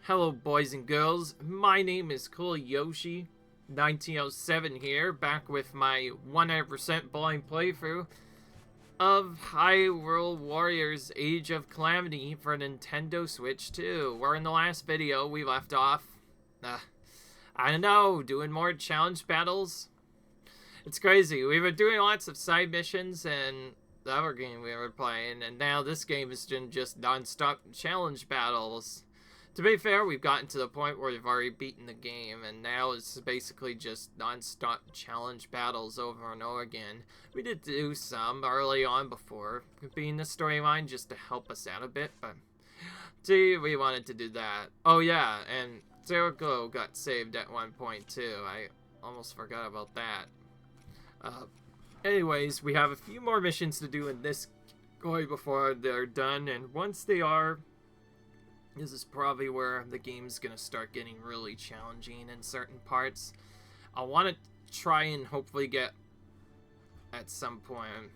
Hello boys and girls, my name is Cool Yoshi, 1907 here, back with my 100% blind playthrough of Hyrule Warriors Age of Calamity for Nintendo Switch 2. Where in the last video we left off, I don't know, doing more challenge battles. It's crazy, we were doing lots of side missions and the other game we were playing, and now this game is just non-stop challenge battles. To be fair, we've gotten to the point where we've already beaten the game, and now it's basically just non-stop challenge battles over and over again. We did do some early on before, being the storyline just to help us out a bit, but gee, we wanted to do that. Oh yeah, and Jericho got saved at one point too. I almost forgot about that. Anyways, we have a few more missions to do in this going before they're done, and once they are, this is probably where the game's gonna start getting really challenging in certain parts. I want to try and hopefully get, at some point,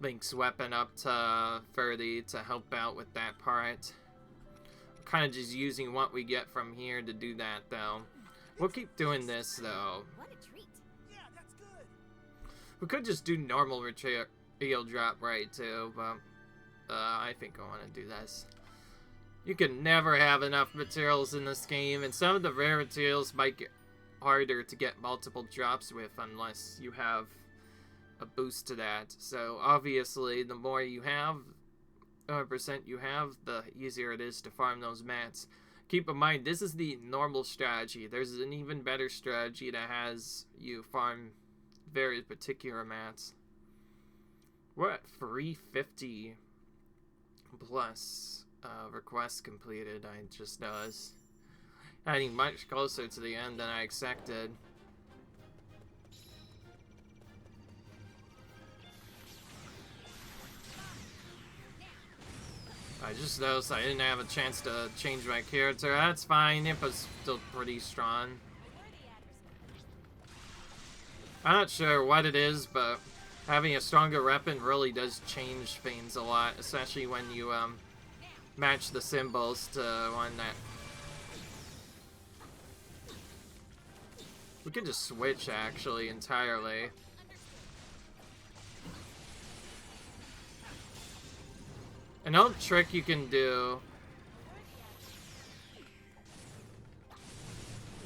Link's weapon up to 30 to help out with that part. Kind of just using what we get from here to do that, though. We'll keep doing this, though. What a treat. Yeah, that's good. We could just do normal material drop right, too, but I think I want to do this. You can never have enough materials in this game, and some of the rare materials might get harder to get multiple drops with unless you have a boost to that. So obviously, the more you have, percent you have, the easier it is to farm those mats. Keep in mind, this is the normal strategy. There's an even better strategy that has you farm very particular mats. We're at 350 plus. Request completed, I just noticed. Heading much closer to the end than I expected. I just noticed I didn't have a chance to change my character. That's fine, it was still pretty strong. I'm not sure what it is, but having a stronger weapon really does change things a lot, especially when you, match the symbols to one that... We can just switch, actually, entirely. Another trick you can do...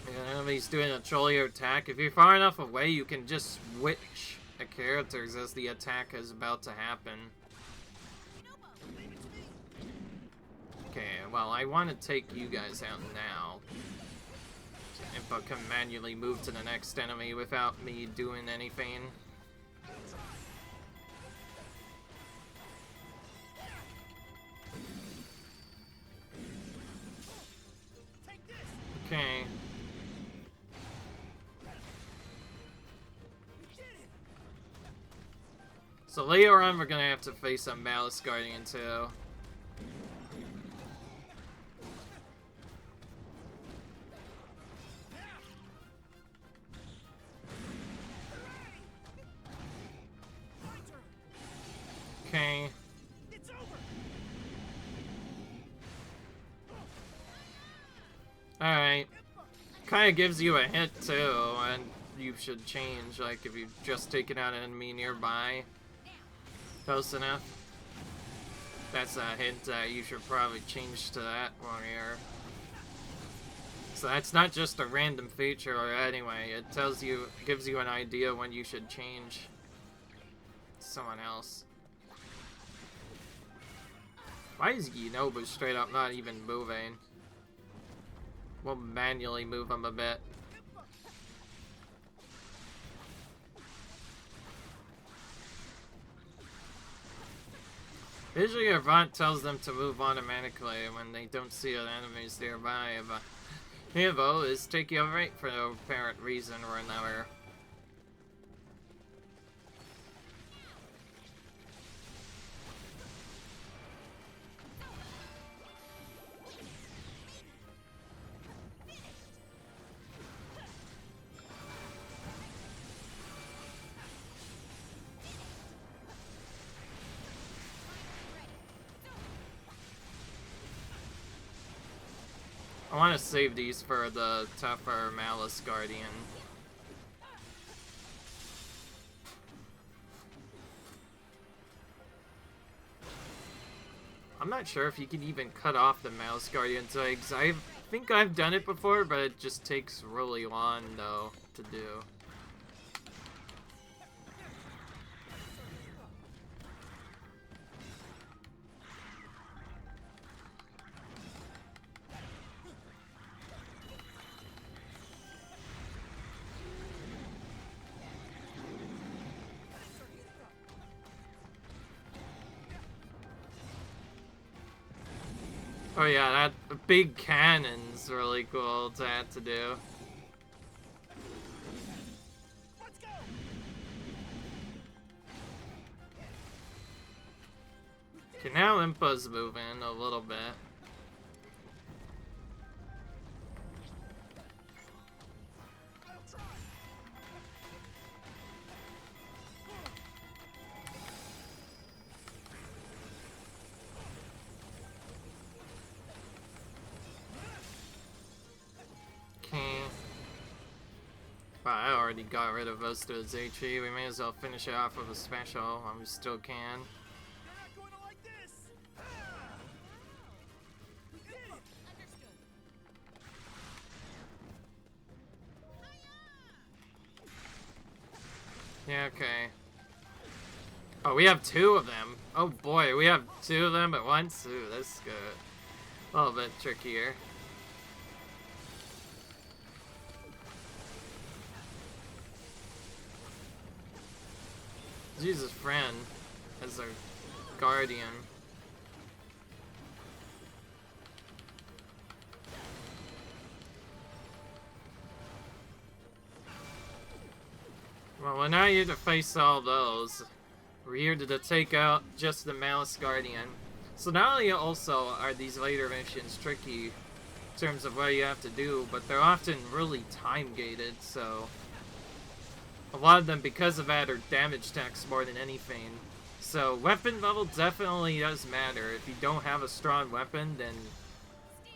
If he's doing a trolley attack, if you're far enough away, you can just switch the characters as the attack is about to happen. Okay, well, I want to take you guys out now. If I can manually move to the next enemy without me doing anything. Okay. So later on, we're gonna have to face a Malice Guardian too. Okay. Alright. Kinda gives you a hint too, and you should change, like if you've just taken out an enemy nearby. Close enough. That's a hint that you should probably change to that one here. So that's not just a random feature anyway, it tells you, gives you an idea when you should change someone else. Why is Yinobu straight up not even moving? We'll manually move him a bit. Usually your bot tells them to move automatically when they don't see enemies nearby, but Hyrule is taking over right for no apparent reason or another. I want to save these for the tougher Malice Guardian. I'm not sure if you can even cut off the Malice Guardian's legs. I think I've done it before, but it just takes really long, though, to do. Oh yeah, that big cannon's really cool to have to do. Okay, now Impa's moving a little bit. I already got rid of most of his HP. We may as well finish it off with a special while we still can. Yeah, okay. Oh, we have two of them. Oh boy, we have two of them at once? Ooh, that's good. A little bit trickier. Use his friend as our guardian. Well, we're not here to face all those. We're here to take out just the Malice Guardian. So not only also are these later missions tricky in terms of what you have to do, but they're often really time-gated, so a lot of them, because of that, are damage techs more than anything. So weapon level definitely does matter. If you don't have a strong weapon, then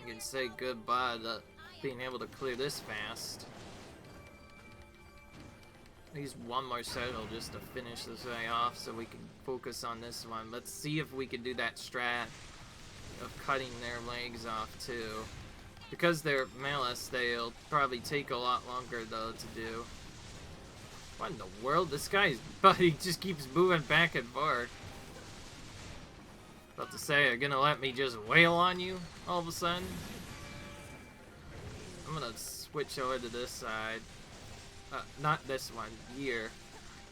you can say goodbye to being able to clear this fast. Use one more cycle just to finish this guy off so we can focus on this one. Let's see if we can do that strat of cutting their legs off too. Because they're Malice, they'll probably take a lot longer though to do. What in the world? This guy's buddy just keeps moving back and forth. About to say, you're gonna let me just wail on you all of a sudden? I'm gonna switch over to this side. Not this one. Here.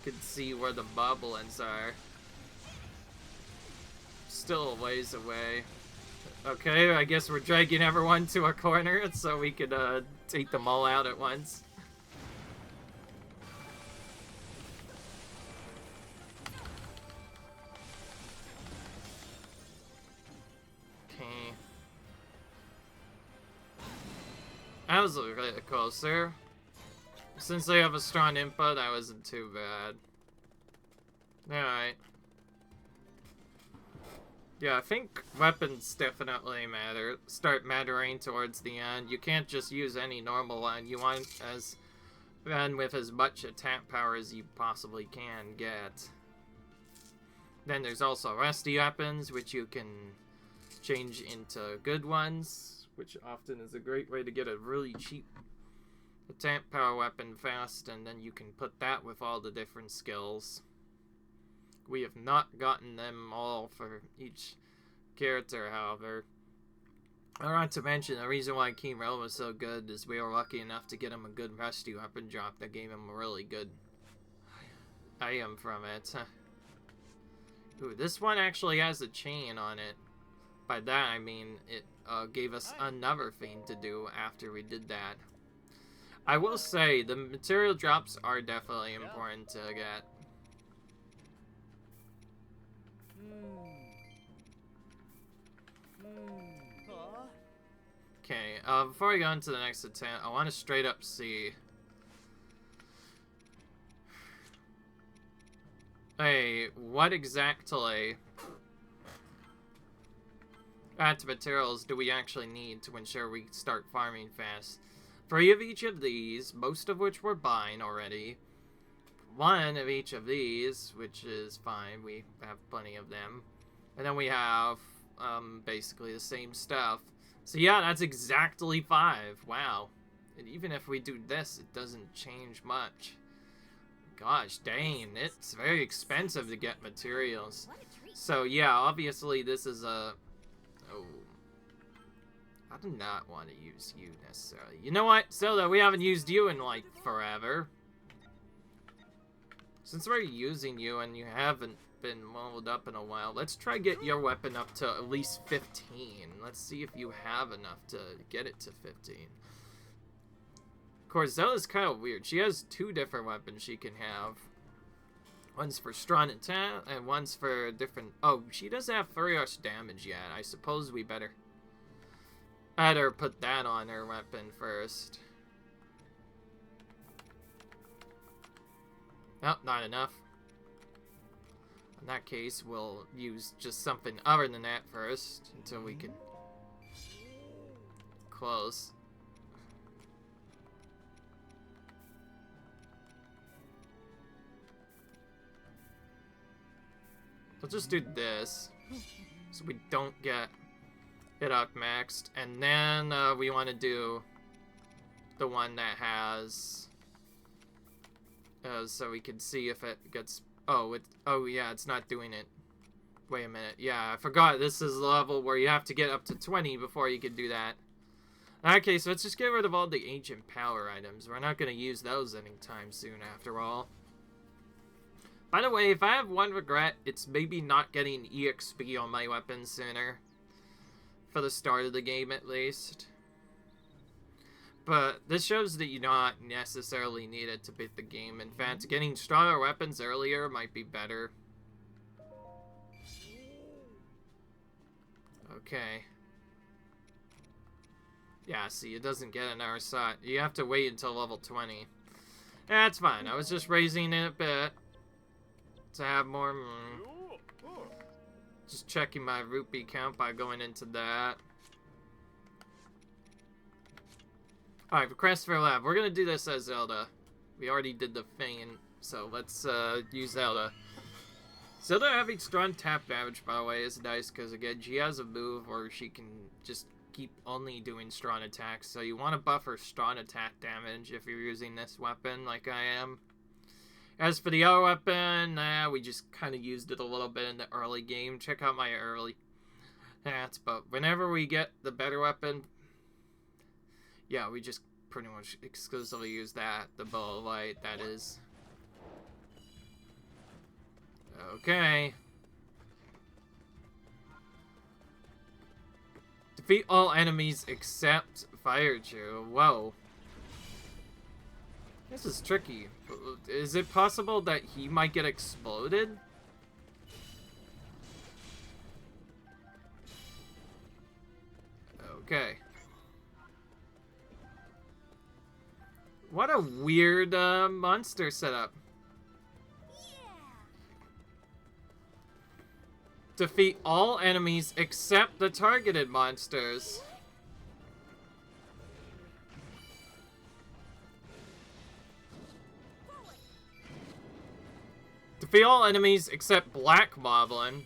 You can see where the boblins are. Still a ways away. Okay, I guess we're dragging everyone to a corner so we could take them all out at once. Okay. That was a bit closer. Since they have a strong input, that wasn't too bad. Alright. Yeah, I think weapons definitely start mattering towards the end. You can't just use any normal one. You want run with as much attack power as you possibly can get. Then there's also rusty weapons, which you can change into good ones, which often is a great way to get a really cheap attack power weapon fast, and then you can put that with all the different skills. We have not gotten them all for each character, however. I want to mention the reason why King Rel was so good is we were lucky enough to get him a good rusty weapon drop that gave him a really good item from it. Ooh, this one actually has a chain on it. By that I mean it gave us another thing to do after we did that. I will say, the material drops are definitely important to get. Okay, before we go into the next attempt, I want to straight up see. Hey, what exactly What materials do we actually need to ensure we start farming fast? 3 of each of these, most of which we're buying already. 1 of each of these, which is fine. We have plenty of them. And then we have basically the same stuff. So yeah, that's exactly 5. Wow. And even if we do this, it doesn't change much. Gosh, dang, it's very expensive to get materials. So yeah, obviously this is a... Oh. I do not want to use you necessarily. You know what, Zelda, we haven't used you in like forever. Since we're using you and you haven't been leveled up in a while, let's try get your weapon up to at least 15. Let's see if you have enough to get it to 15. Of course, Zelda's kind of weird. She has 2 different weapons she can have. One's for strong attack, and one's for different... Oh, she doesn't have 3 rush damage yet. I suppose we better put that on her weapon first. Oh, not enough. In that case, we'll use just something other than that first, until we can... Close. We'll just do this, so we don't get it out maxed, and then we want to do the one that has, so we can see if it gets, oh yeah, it's not doing it. Wait a minute, yeah, I forgot this is the level where you have to get up to 20 before you can do that. Okay, so let's just get rid of all the ancient power items. We're not going to use those anytime soon after all. By the way, if I have one regret, it's maybe not getting EXP on my weapon sooner. For the start of the game, at least. But this shows that you not necessarily need it to beat the game. In fact, getting stronger weapons earlier might be better. Okay. Yeah, see, it doesn't get an hour shot. You have to wait until level 20. That's fine. I was just raising it a bit to have more. Just checking my rupee count by going into that. Alright, request for lab. We're gonna do this as Zelda. We already did the thing, so let's use Zelda. Zelda having strong tap damage, by the way, is nice because, again, she has a move where she can just keep only doing strong attacks. So you want to buff her strong attack damage if you're using this weapon like I am. As for the other weapon, we just kind of used it a little bit in the early game. Check out my early stats, but whenever we get the better weapon, yeah, we just pretty much exclusively use that, the Bow of Light, that is. Okay. Defeat all enemies except Firechew. Whoa. This is tricky. Is it possible that he might get exploded? Okay. What a weird monster setup. Defeat all enemies except the targeted monsters. Defeat all enemies except Black Moblin.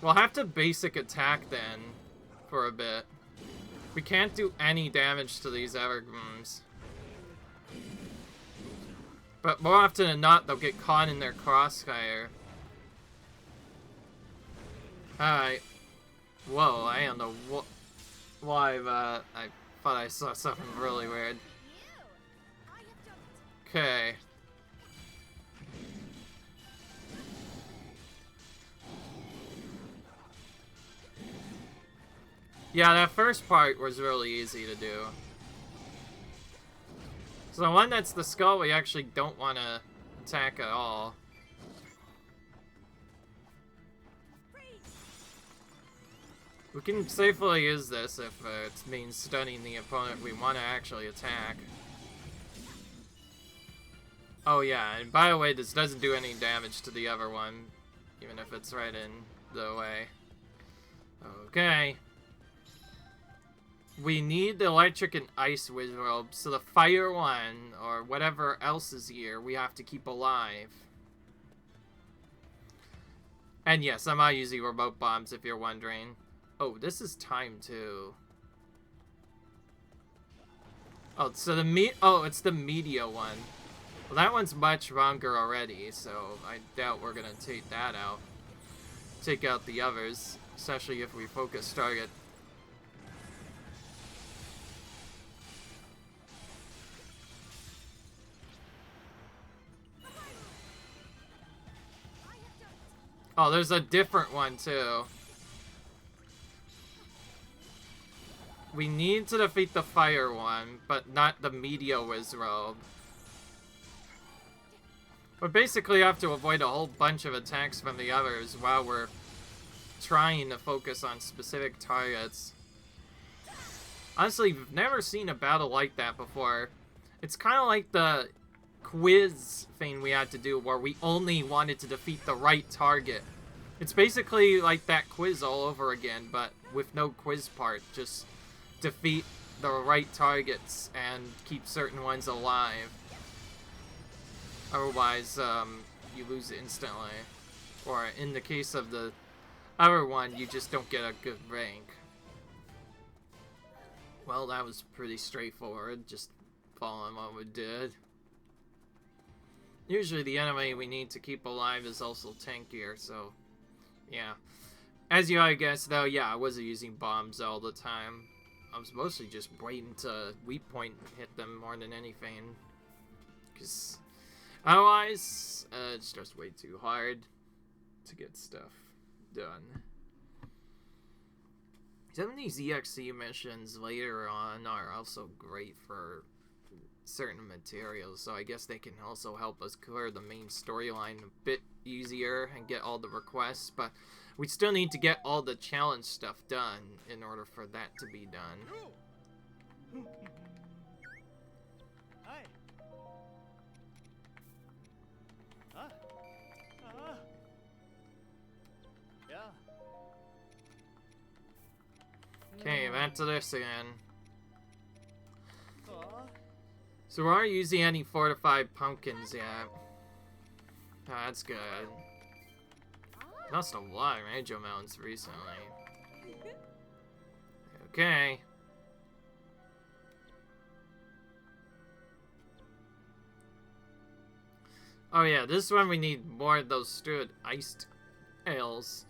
We'll have to basic attack then for a bit. We can't do any damage to these Evergreens. But more often than not, they'll get caught in their crossfire. Alright. Whoa, I don't know why, but I thought I saw something really weird. Okay. Yeah, that first part was really easy to do. So the one that's the skull, we actually don't want to attack at all. We can safely use this if it means stunning the opponent we want to actually attack. Oh yeah, and by the way, this doesn't do any damage to the other one. even if it's right in the way. Okay. We need the electric and ice wizard, so the fire one, or whatever else is here, we have to keep alive. And yes, I'm not using remote bombs if you're wondering. Oh, this is time too. Oh, so it's the media one. Well, that one's much stronger already, so I doubt we're gonna take that out. Take out the others, especially if we focus target. Oh, there's a different one too. We need to defeat the fire one, but not the media wizrobe. We basically have to avoid a whole bunch of attacks from the others while we're trying to focus on specific targets. Honestly, we've never seen a battle like that before. It's kind of like the quiz thing we had to do where we only wanted to defeat the right target. It's basically like that quiz all over again, but with no quiz part. Just defeat the right targets and keep certain ones alive. Otherwise, you lose instantly. Or in the case of the other one, you just don't get a good rank. Well, that was pretty straightforward, just following what we did. Usually the enemy we need to keep alive is also tankier, so yeah. As you might guess, though, yeah, I wasn't using bombs all the time. I was mostly just waiting to weak point and hit them more than anything. Because otherwise, it's just way too hard to get stuff done. Some of these EXE missions later on are also great for certain materials, so I guess they can also help us clear the main storyline a bit easier and get all the requests, but we still need to get all the challenge stuff done in order for that to be done. Okay, back to this again. So we aren't using any fortified pumpkins yet. Oh, that's good. Lost a lot of Major Mountains recently. Okay. Oh yeah, this one we need more of those stewed iced ales.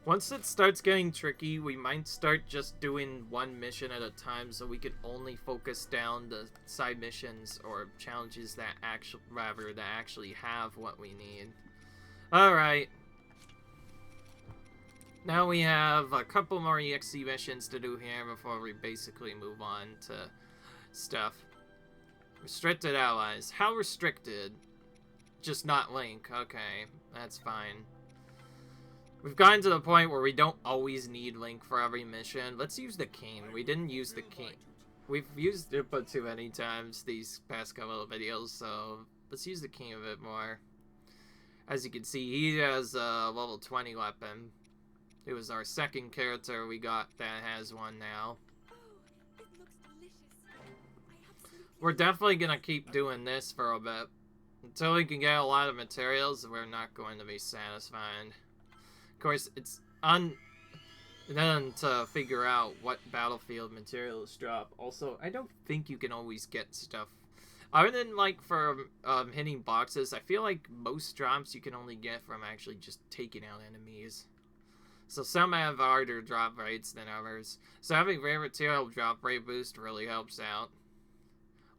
Once it starts getting tricky, we might start just doing one mission at a time so we can only focus down the side missions or challenges that actually have what we need. Alright. Now we have a couple more EXE missions to do here before we basically move on to stuff. Restricted allies. How restricted? Just not Link. Okay, that's fine. We've gotten to the point where we don't always need Link for every mission. Let's use the King. We didn't use the King. We've used it but too many times these past couple of videos, so let's use the King a bit more. As you can see, he has a level 20 weapon. It was our second character we got that has one now. Oh, it looks delicious. We're definitely gonna keep doing this for a bit. Until we can get a lot of materials, we're not going to be satisfied. Of course, it's then to figure out what battlefield materials drop. Also, I don't think you can always get stuff. Other than, like, for hitting boxes, I feel like most drops you can only get from actually just taking out enemies. So some have harder drop rates than others. So having rare material drop rate boost really helps out.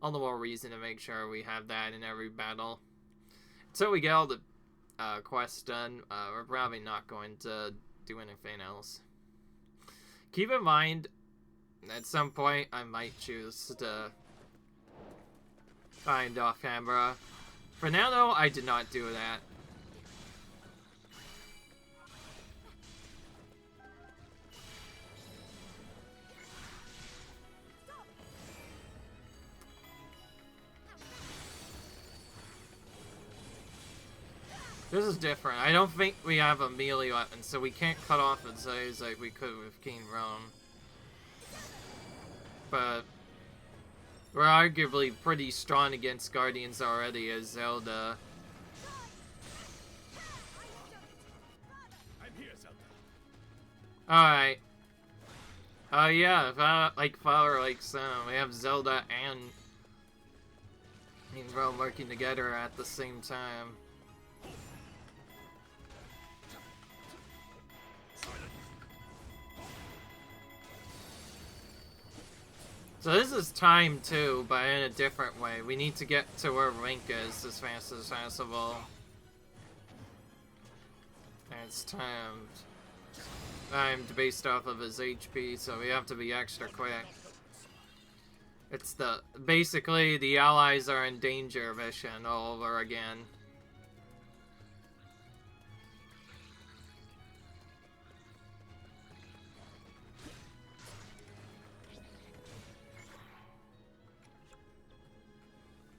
All the more reason to make sure we have that in every battle. Until we get all the quests done, we're probably not going to do anything else. Keep in mind, at some point, I might choose to find off camera. For now, though, I did not do that. This is different. I don't think we have a melee weapon, so we can't cut off its eyes like we could with King Rome. But we're arguably pretty strong against Guardians already as Zelda. Alright. Yeah, like father, like son. We have Zelda and King Rome working together at the same time. So this is time too, but in a different way. We need to get to where Link is as fast as possible. And it's timed based off of his HP, so we have to be extra quick. It's basically the allies are in danger mission all over again.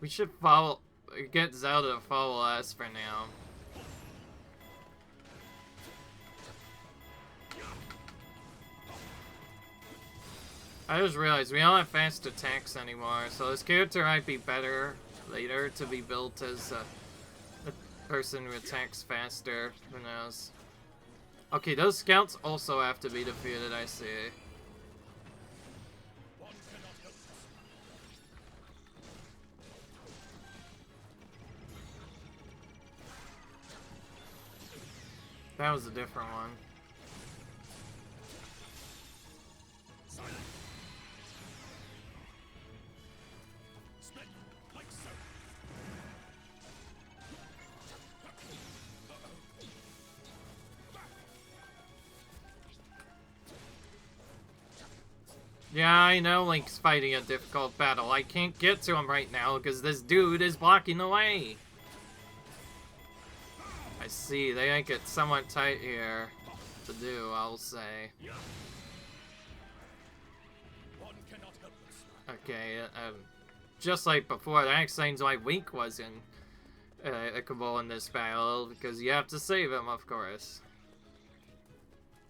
We should get Zelda to follow us for now. I just realized we don't have fast attacks anymore, so this character might be better later to be built as a person who attacks faster. Who knows? Okay, those scouts also have to be defeated, I see. That was a different one. Yeah, I know Link's fighting a difficult battle. I can't get to him right now because this dude is blocking the way. I see, they make it somewhat tight here to do, I'll say. Okay, just like before, that explains why Link wasn't applicable in this battle, because you have to save him, of course.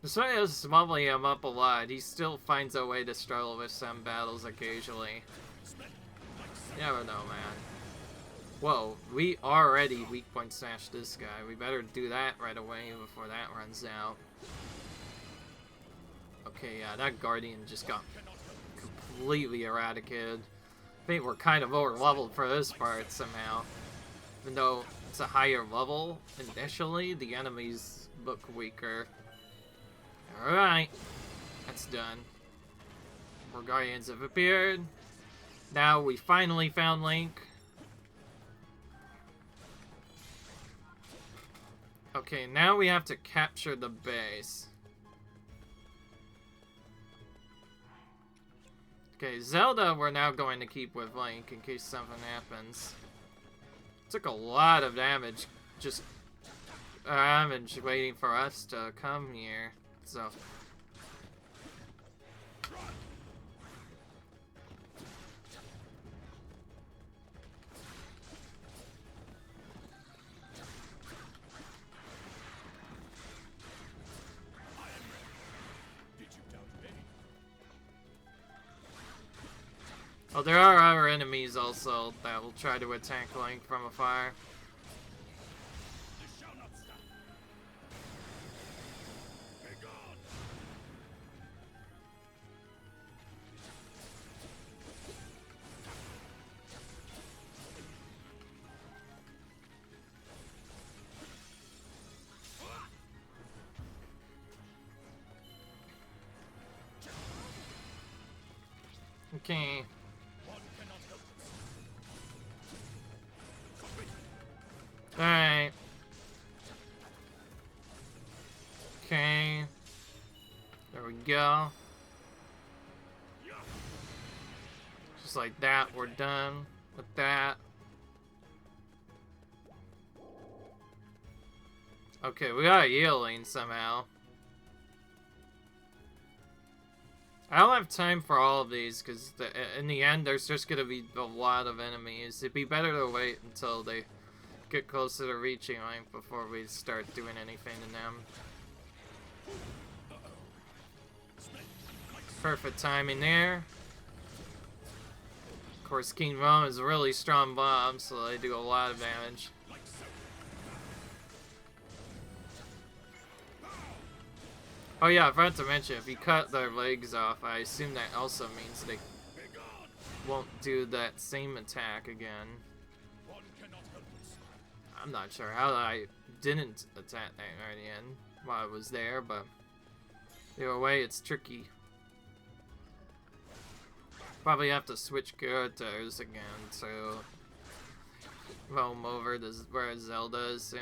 Despite us smuggling him up a lot, he still finds a way to struggle with some battles occasionally. You never know, man. Whoa, we already weak point smashed this guy. We better do that right away before that runs out. Okay, yeah, that Guardian just got completely eradicated. I think we're kind of over-leveled for this part somehow. Even though it's a higher level initially, the enemies look weaker. Alright, that's done. More Guardians have appeared. Now we finally found Link. Okay, now we have to capture the base. Okay, Zelda we're now going to keep with Link in case something happens. Took a lot of damage, just damage waiting for us to come here. So oh, there are other enemies also that will try to attack Link from afar. Okay. Alright. Okay. There we go. Just like that, we're done with that. Okay, we got a healing somehow. I don't have time for all of these, because in the end, there's just going to be a lot of enemies. It'd be better to wait until they get closer to reaching Link before we start doing anything to them. Perfect timing there. Of course, King Rom is a really strong bomb, so they do a lot of damage. Oh yeah, I forgot to mention, if you cut their legs off, I assume that also means they won't do that same attack again. I'm not sure how I didn't attack that right in while I was there, but either way, it's tricky. Probably have to switch characters again to roam over to where Zelda is soon.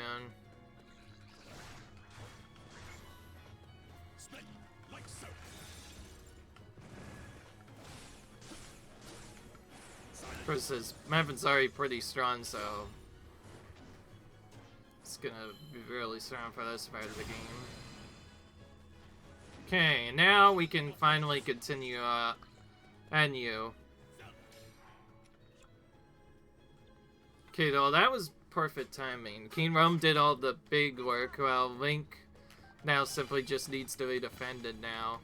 Of course, his weapon's already pretty strong, so it's gonna be really strong for this part of the game. Okay, now we can finally continue Enyu. Okay, though, that was perfect timing. King Rom did all the big work, while Link now simply just needs to be defended now.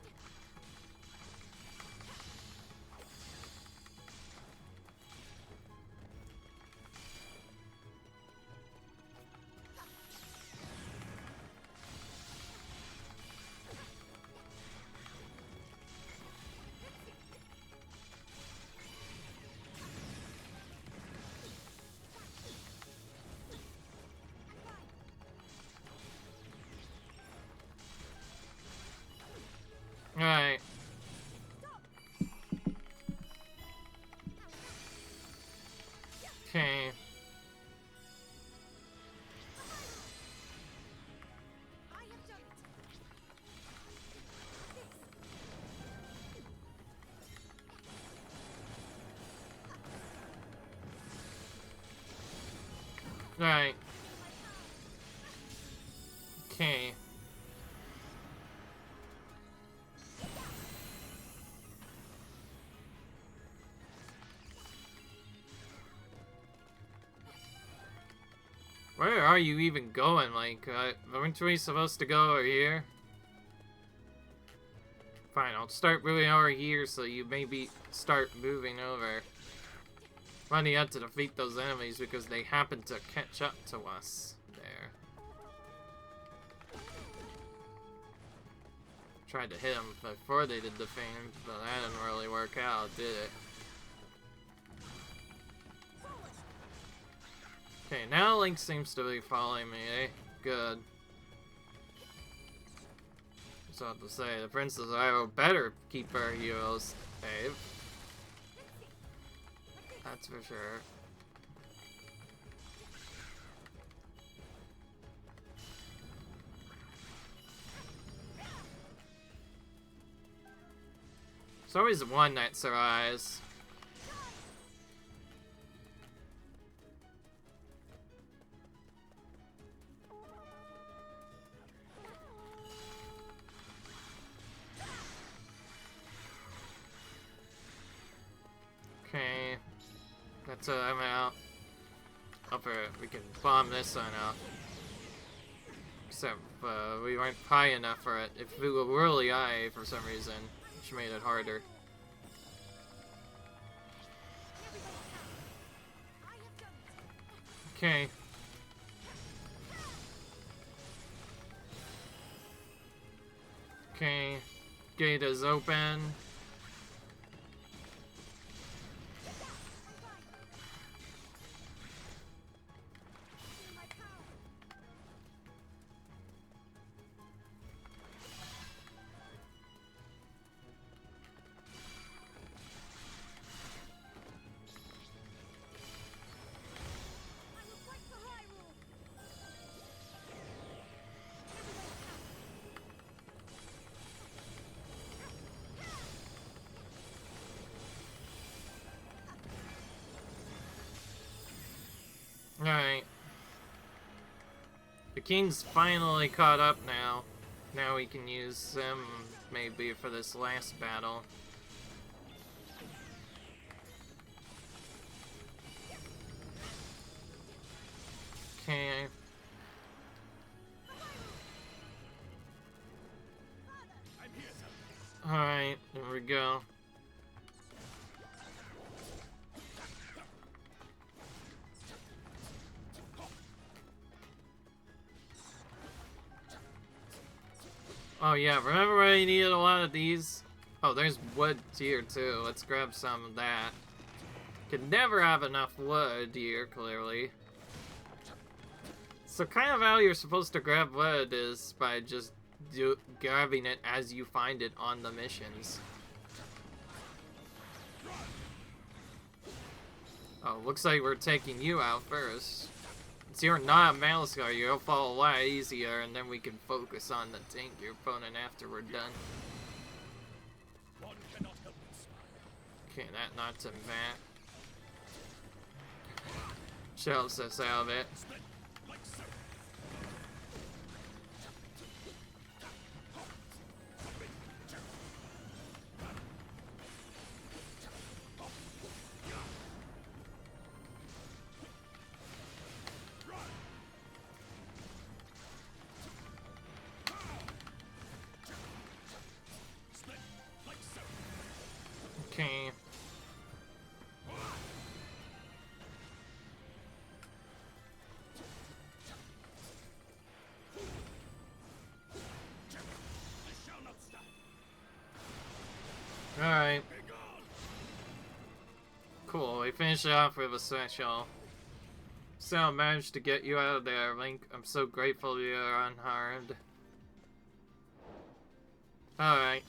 Alright. Okay. Alright. Okay. Where are you even going? Like, aren't we supposed to go over here? Fine, I'll start moving over here so you maybe start moving over. Finally had to defeat those enemies because they happen to catch up to us there. Tried to hit them before they did the thing, but that didn't really work out, did it? Okay, now Link seems to be following me, eh? Good. So I have to say, the Princess Hyrule better keep her heroes safe. That's for sure. There's always one that survives. Okay, that's I'm out. We can bomb this one out. Except we weren't high enough for it. If we were really high for some reason, which made it harder. Okay. Okay, gate is open. Alright. The king's finally caught up now. Now we can use him maybe for this last battle. Okay. Alright, there we go. Oh yeah, remember when I needed a lot of these? Oh, there's wood here too. Let's grab some of that. Could never have enough wood here, clearly. So kind of how you're supposed to grab wood is by just grabbing it as you find it on the missions. Oh, looks like we're taking you out first. Since you're not a Malscar, you'll fall a lot easier, and then we can focus on the tank your opponent after we're done. Okay, that knocked him back. Shells us out of it. Okay. Alright. Cool, we finished off with a special. So I managed to get you out of there, Link. I'm so grateful you're unharmed. Alright.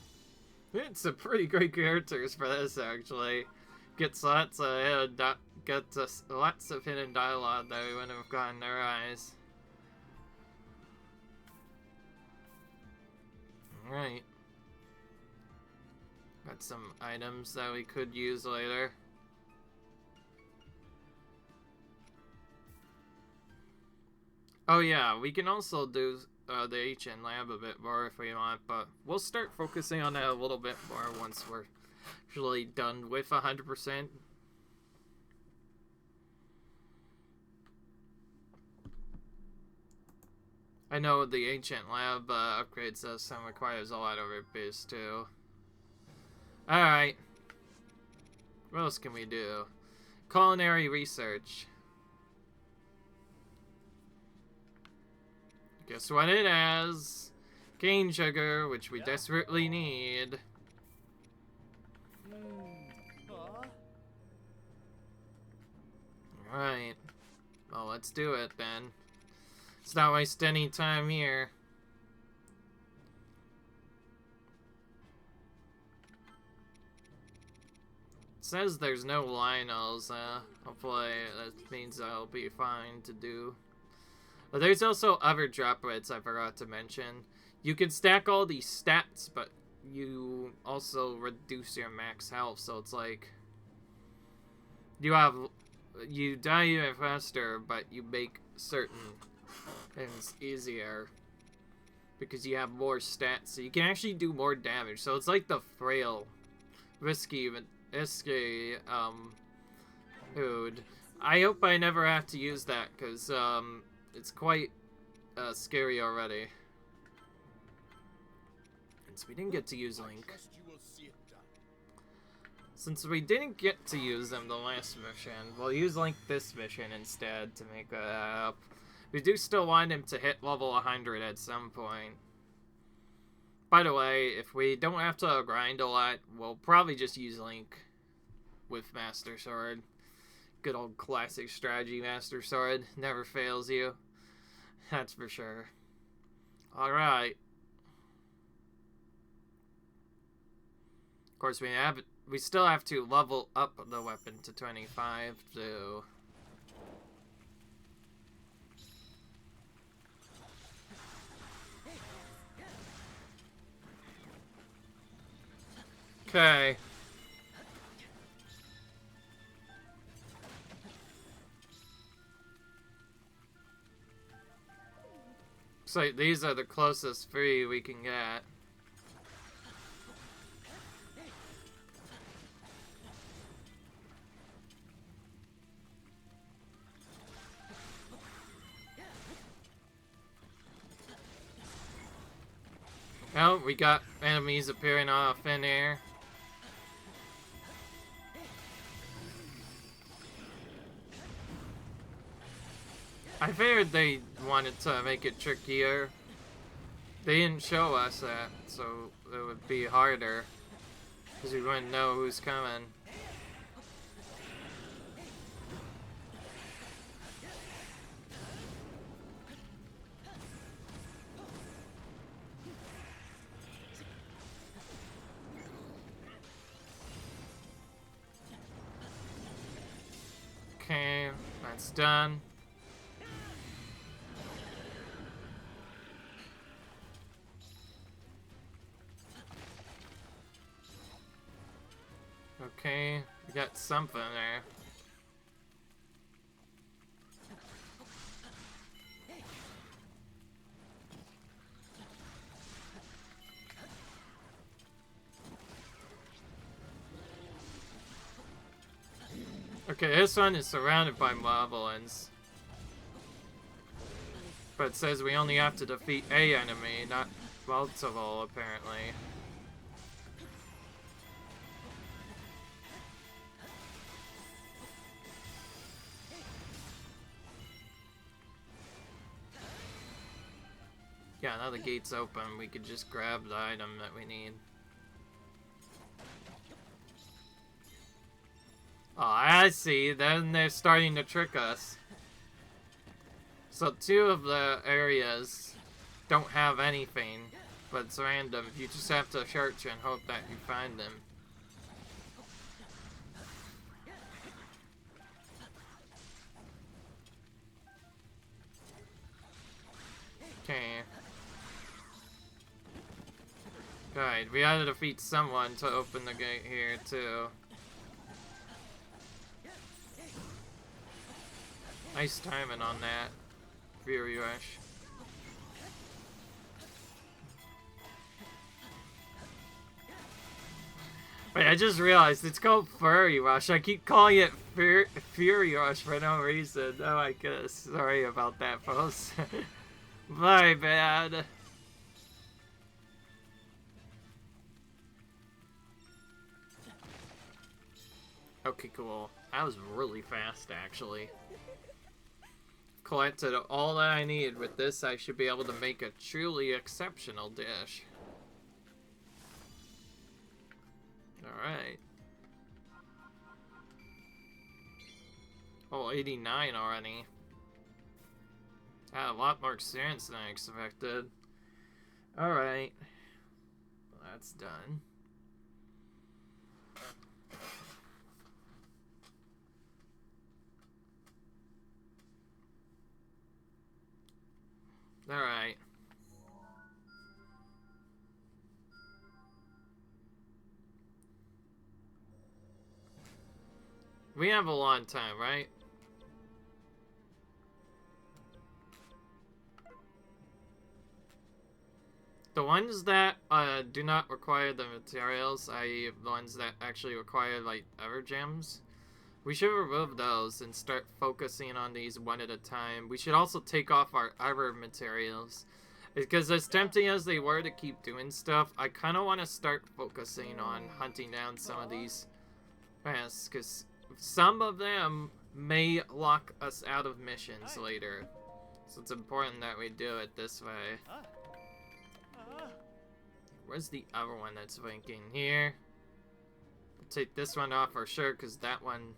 It's a pretty great characters for this, actually. Gets lots of lots of hidden dialogue that we wouldn't have gotten otherwise. Alright. Got some items that we could use later. Oh yeah, we can also do the ancient lab a bit more if we want, but we'll start focusing on that a little bit more once we're actually done with 100%. I know the ancient lab upgrade system requires a lot of repairs too. Alright. What else can we do? Culinary research. Guess what it has? Cane sugar, which we desperately need. Alright. Well, let's do it then. Let's not waste any time here. It says there's no Lionels. Hopefully that means I'll be fine to do. But there's also other drop rates I forgot to mention. You can stack all these stats, but you also reduce your max health, so it's like you die even faster, but you make certain things easier because you have more stats, so you can actually do more damage. So it's like the frail, risky food. I hope I never have to use that because it's quite scary already. Since we didn't get to use Link. Since we didn't get to use them the last mission, we'll use Link this mission instead to make that up. We do still want him to hit level 100 at some point. By the way, if we don't have to grind a lot, we'll probably just use Link with Master Sword. Good old classic strategy Master Sword. Never fails you. That's for sure. Alright. Of course, we still have to level up the weapon to 25, so... Okay. Looks like these are the closest 3 we can get. Oh, we got enemies appearing out of thin air. I figured they wanted to make it trickier. They didn't show us that, so it would be harder. Because we wouldn't know who's coming. Okay, that's done. Okay, we got something there. Okay, this one is surrounded by moblins. But it says we only have to defeat a enemy, not multiple, apparently. Yeah, now the gate's open, we could just grab the item that we need. Oh, I see. Then they're starting to trick us. So 2 of the areas don't have anything, but it's random. You just have to search and hope that you find them. Okay. Right, we gotta defeat someone to open the gate here, too. Nice timing on that. Fury Rush. Wait, I just realized it's called Furry Rush. I keep calling it Fury Rush for no reason. Oh my goodness. Sorry about that, folks. My bad. Okay, cool. That was really fast, actually. Collected all that I need. With this, I should be able to make a truly exceptional dish. Alright. Oh, 89 already. I had a lot more experience than I expected. Alright. Well, that's done. Alright. We have a long time, right? The ones that do not require the materials, i.e. the ones that actually require, like, ever gems, we should remove those and start focusing on these one at a time. We should also take off our ever materials. Because as tempting as they were to keep doing stuff, I kind of want to start focusing on hunting down some of these quests, because some of them may lock us out of missions later. So it's important that we do it this way. Where's the other one that's blinking? Here. I'll take this one off for sure, because that one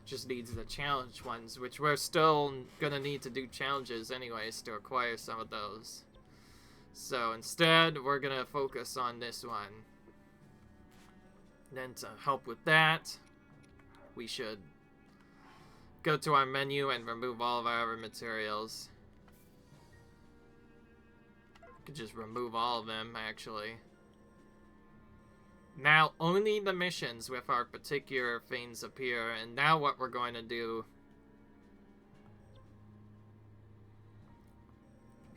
just needs the challenge ones, which we're still gonna need to do challenges anyways to acquire some of those. So instead, we're gonna focus on this one. Then to help with that, we should go to our menu and remove all of our other materials. We could just remove all of them, actually. Now, only the missions with our particular things appear, and now what we're going to do...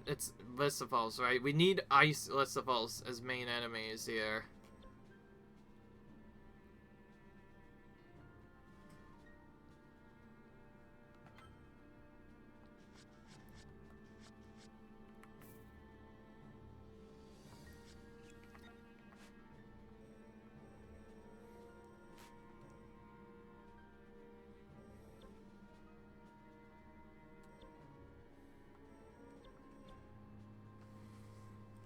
It's Lissifals, right? We need Ice Lissifals as main enemies here.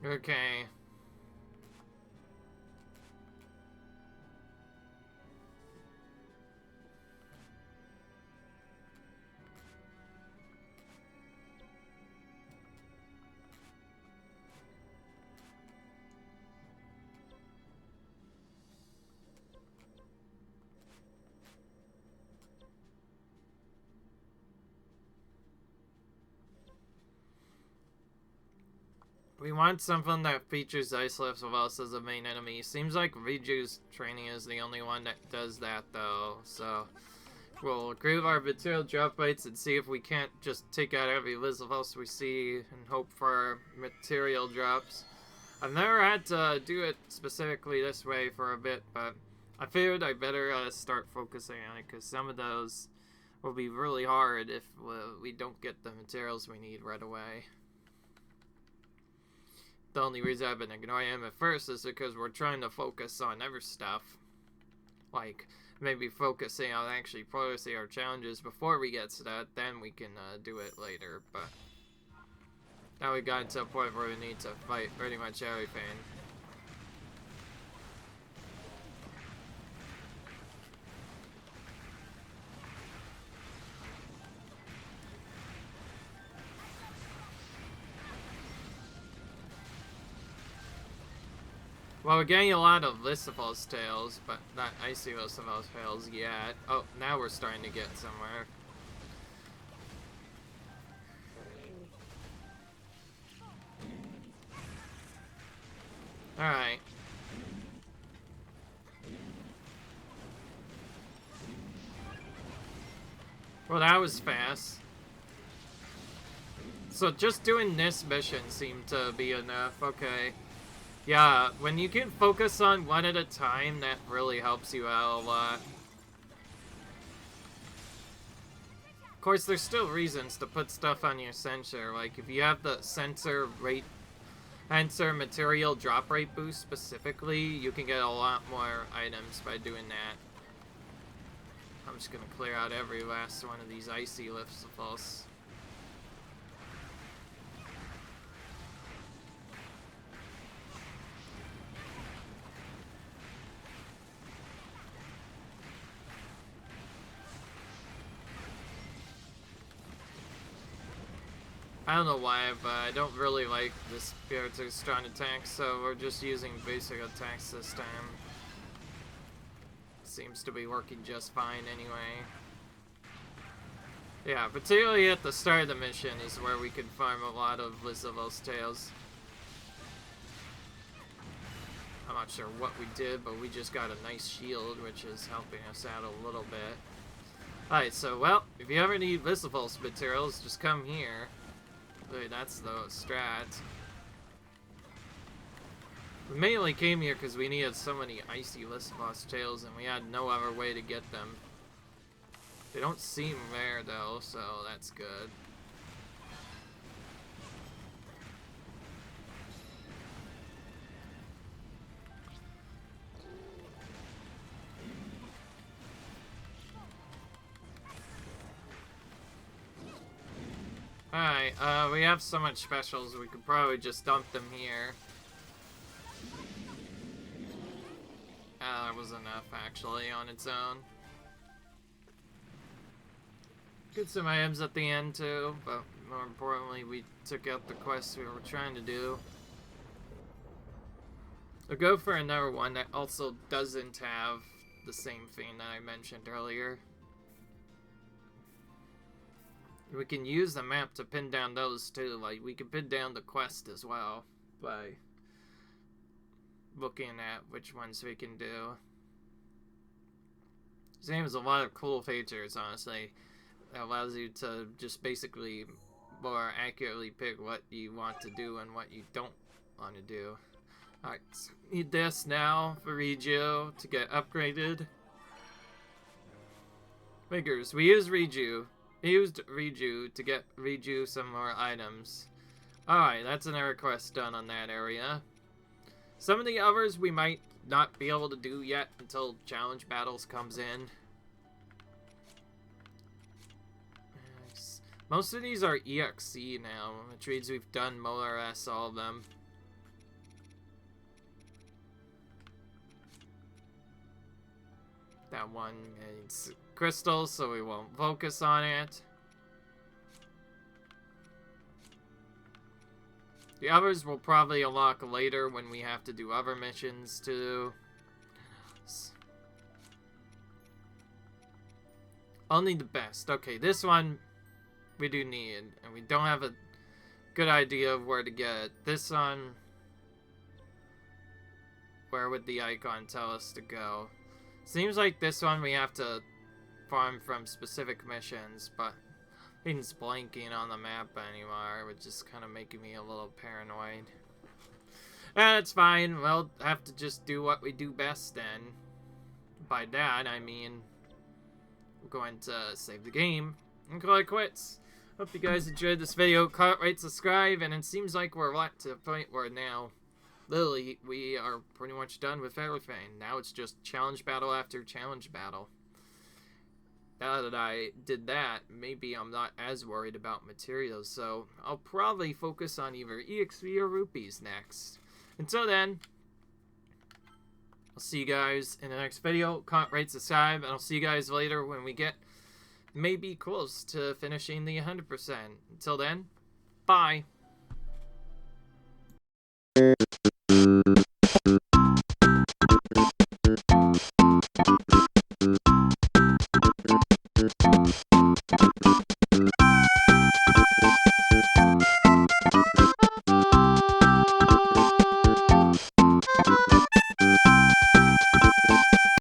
Okay. We want something that features Ice Lifts as a main enemy. Seems like Riju's training is the only one that does that, though. So, we'll improve our material drop rates and see if we can't just take out every Lizavos we see and hope for material drops. I've never had to do it specifically this way for a bit, but I figured I better start focusing on it because some of those will be really hard if we don't get the materials we need right away. The only reason I've been ignoring him at first is because we're trying to focus on other stuff. Like, maybe focusing on actually processing our challenges before we get to that, then we can do it later, but now we got to a point where we need to fight pretty much everything. Well, we're getting a lot of Lysiphal's tails, but not Icy Lysiphal's tails yet. Oh, now we're starting to get somewhere. Alright. Well, that was fast. So just doing this mission seemed to be enough. Okay. Yeah, when you can focus on one at a time, that really helps you out a lot. Of course, there's still reasons to put stuff on your sensor. Like, if you have the sensor material drop rate boost specifically, you can get a lot more items by doing that. I'm just gonna clear out every last one of these icy Lysiphal's. I don't know why, but I don't really like this character's strong attacks, so we're just using basic attacks this time. Seems to be working just fine anyway. Yeah, particularly at the start of the mission is where we can farm a lot of Lysiphal's tails. I'm not sure what we did, but we just got a nice shield, which is helping us out a little bit. Alright, so, well, if you ever need Lysiphal's materials, just come here. Wait, that's the strat. We mainly came here because we needed so many icy Lysiphal's tails and we had no other way to get them. They don't seem rare though, so that's good. Alright, we have so much specials, we could probably just dump them here. That was enough, actually, on its own. Get some items at the end, too, but more importantly, we took out the quest we were trying to do. We'll go for another one that also doesn't have the same thing that I mentioned earlier. We can use the map to pin down those too, like we can pin down the quest as well by looking at which ones we can do. This game has a lot of cool features, honestly, that allows you to just basically more accurately pick what you want to do and what you don't want to do. Alright, so need this now for Riju to get upgraded. Figures, we used Riju to get Riju some more items. Alright, that's another quest done on that area. Some of the others we might not be able to do yet until challenge battles comes in. Most of these are EXC now, which means we've done more or less all of them. That one needs crystals, so we won't focus on it. The others will probably unlock later when we have to do other missions too. Only the best. Okay, this one we do need, and we don't have a good idea of where to get it. This one, where would the icon tell us to go? Seems like this one we have to farm from specific missions, but things blanking on the map anymore, which is kind of making me a little paranoid. That's fine. We'll have to just do what we do best then. By that, I mean we're going to save the game and call it quits. Hope you guys enjoyed this video. Comment, rate, subscribe, and it seems like we're to the point where now, literally, we are pretty much done with everything. Now it's just challenge battle after challenge battle. Now that I did that, maybe I'm not as worried about materials, so I'll probably focus on either EXP or rupees next. Until then, I'll see you guys in the next video. Comment, rate, subscribe, and I'll see you guys later when we get maybe close to finishing the 100%. Until then, bye!